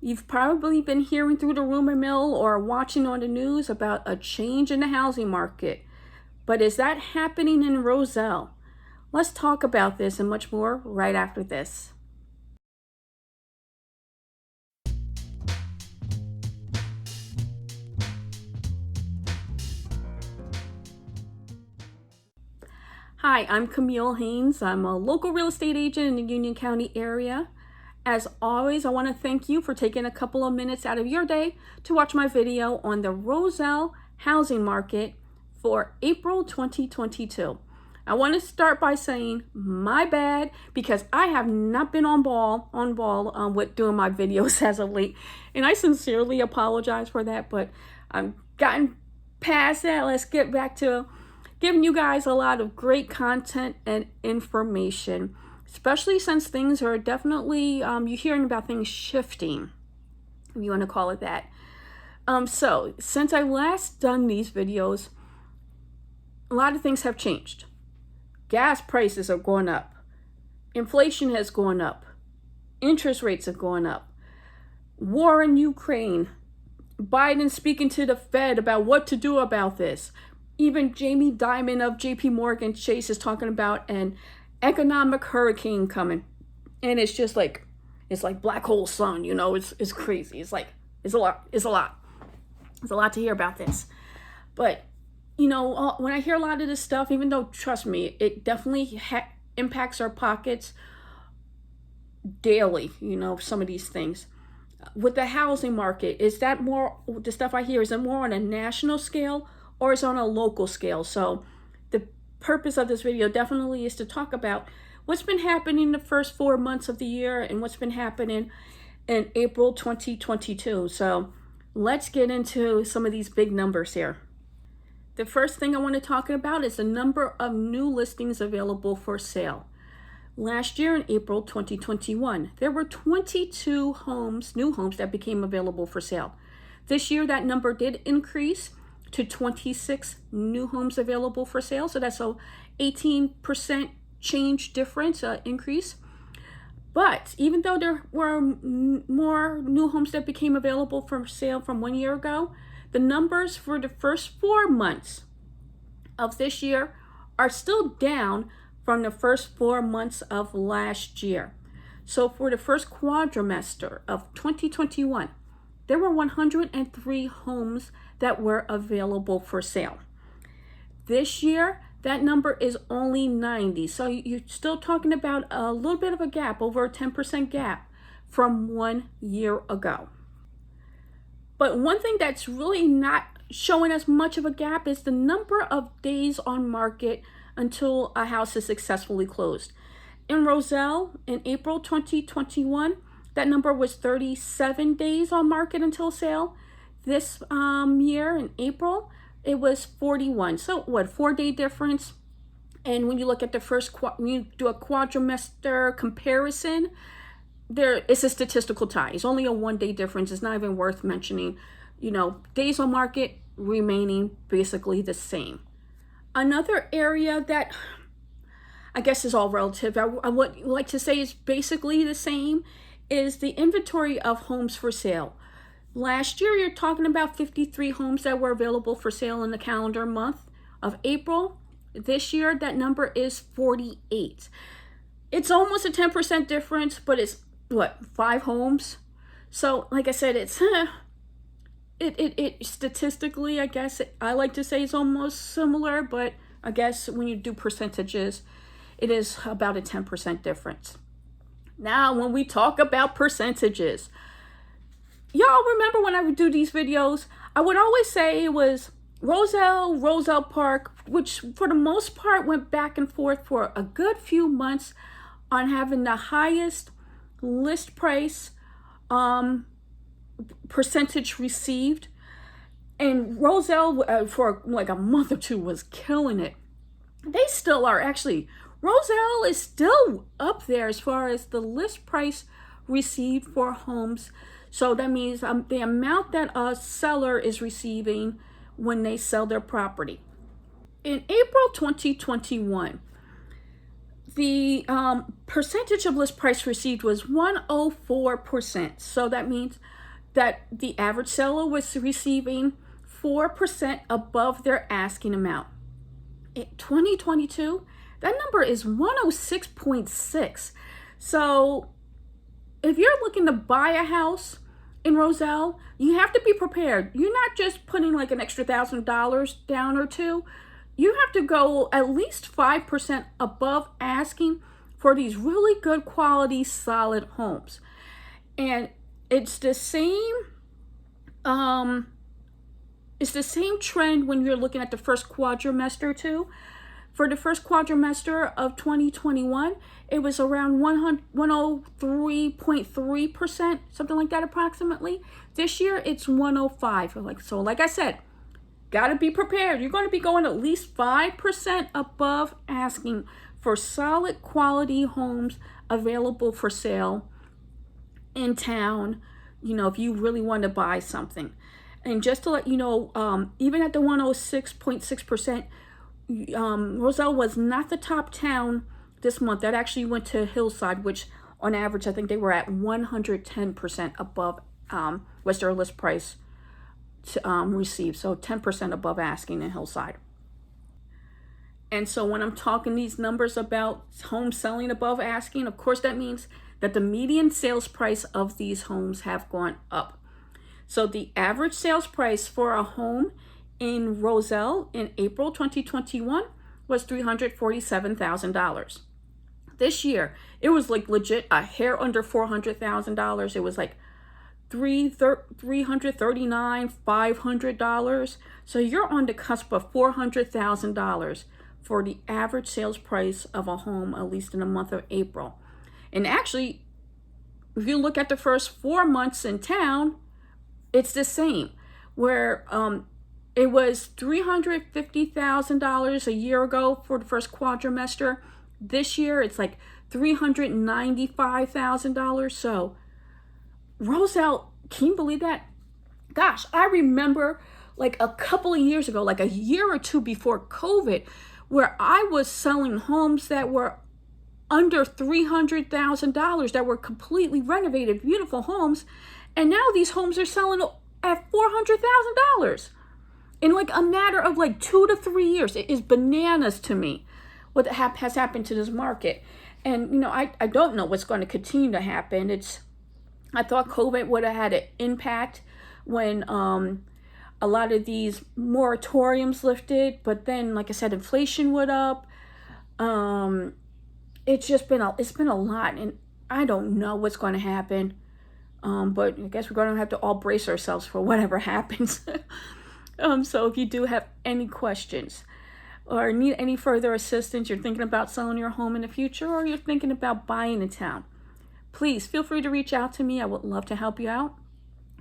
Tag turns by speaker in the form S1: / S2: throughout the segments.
S1: You've probably been hearing through the rumor mill or watching on the news about a change in the housing market. But is that happening in Roselle? Let's talk about this and much more right after this. Hi, I'm Camille Haynes. I'm a local real estate agent in the Union County area. As always, I want to thank you for taking a couple of minutes out of your day to watch my video on the Roselle housing market for April 2022. I want to start by saying my bad because I have not been on ball with doing my videos as of late, and I sincerely apologize for that, but I've gotten past that. Let's get back to giving you guys a lot of great content and information, especially since things are definitely, you're hearing about things shifting, if you want to call it that. So since I last done these videos, a lot of things have changed. Gas prices are going up. Inflation has gone up. Interest rates have gone up. War in Ukraine. Biden speaking to the Fed about what to do about this. Even Jamie Dimon of JP Morgan Chase is talking about an economic hurricane coming. And it's just like, it's like black hole sun, you know, it's crazy. It's a lot. There's a lot to hear about this. But, you know, when I hear a lot of this stuff, even though, trust me, it definitely impacts our pockets daily, you know, some of these things. With the housing market, is that more, the stuff I hear, is it more on a national scale or is it on a local scale? So the purpose of this video definitely is to talk about what's been happening the first 4 months of the year and what's been happening in April 2022. So let's get into some of these big numbers here. The first thing I want to talk about is the number of new listings available for sale. Last year in April 2021, there were 22 new homes that became available for sale. This year, that number did increase to 26 new homes available for sale. So that's a 18% change difference, increase. But even though there were more new homes that became available for sale from 1 year ago, the numbers for the first 4 months of this year are still down from the first 4 months of last year. So for the first quadrimester of 2021, there were 103 homes that were available for sale. This year, that number is only 90. So you're still talking about a little bit of a gap, over a 10% gap from 1 year ago. But one thing that's really not showing as much of a gap is the number of days on market until a house is successfully closed. In Roselle, in April 2021, that number was 37 days on market until sale. This year in April, it was 41. So what, 4-day difference? And when you look at the when you do a quadrimester comparison, there is a statistical tie. It's only a 1-day difference. It's not even worth mentioning. You know, days on market remaining basically the same. Another area that I guess is all relative, I would like to say is basically the same, is the inventory of homes for sale. Last year, you're talking about 53 homes that were available for sale in the calendar month of April. This year, that number is 48. It's almost a 10% difference, but it's what, 5 homes? So like I said, it's it statistically, I guess I like to say it's almost similar, but I guess when you do percentages, it is about a 10% difference. Now, when we talk about percentages, y'all remember when I would do these videos, I would always say it was Roselle Park, which for the most part went back and forth for a good few months on having the highest list price percentage received. And Roselle for like a month or two was killing it. They still are. Actually, Roselle is still up there as far as the list price received for homes. So that means the amount that a seller is receiving when they sell their property. In April 2021, the percentage of list price received was 104%. So that means that the average seller was receiving 4% above their asking amount. In 2022, that number is 106.6. So if you're looking to buy a house in Roselle, you have to be prepared. You're not just putting like an extra $1,000 down or two. You have to go at least 5% above asking for these really good quality, solid homes. And it's the same trend when you're looking at the first quadrimester too. For the first quadrimester of 2021, it was around 103.3%, something like that approximately. This year, it's 105. So like I said, got to be prepared. You're going to be going at least 5% above asking for solid quality homes available for sale in town, if you really want to buy something. And just to let you know, even at the 106.6%, Roselle was not the top town this month. That actually went to Hillside, which on average, I think they were at 110% above was their list price to receive. So 10% above asking in Hillside. And so when I'm talking these numbers about homes selling above asking, of course, that means that the median sales price of these homes have gone up. So the average sales price for a home in Roselle in April 2021 was $347,000. This year, it was like legit a hair under $400,000. It was like $339,000, $500. So you're on the cusp of $400,000 for the average sales price of a home, at least in the month of April. And actually, if you look at the first 4 months in town, it's the same, where it was $350,000 a year ago for the first quadrimester. This year, it's like $395,000. So Roselle, can you believe that? Gosh, I remember like a couple of years ago, like a year or two before COVID, where I was selling homes that were under $300,000 that were completely renovated, beautiful homes. And now these homes are selling at $400,000 in like a matter of like 2 to 3 years. It is bananas to me what has happened to this market. And, I don't know what's going to continue to happen. I thought COVID would have had an impact when a lot of these moratoriums lifted, but then, like I said, inflation went up. It's been a lot, and I don't know what's going to happen. But I guess we're going to have to all brace ourselves for whatever happens. So if you do have any questions or need any further assistance, you're thinking about selling your home in the future, or you're thinking about buying in town, please feel free to reach out to me. I would love to help you out.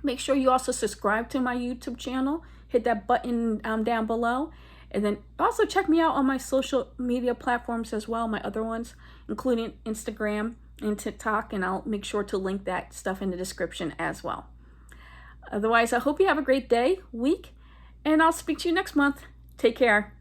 S1: Make sure you also subscribe to my YouTube channel. Hit that button down below. And then also check me out on my social media platforms as well, my other ones, including Instagram and TikTok. And I'll make sure to link that stuff in the description as well. Otherwise, I hope you have a great day, week, and I'll speak to you next month. Take care.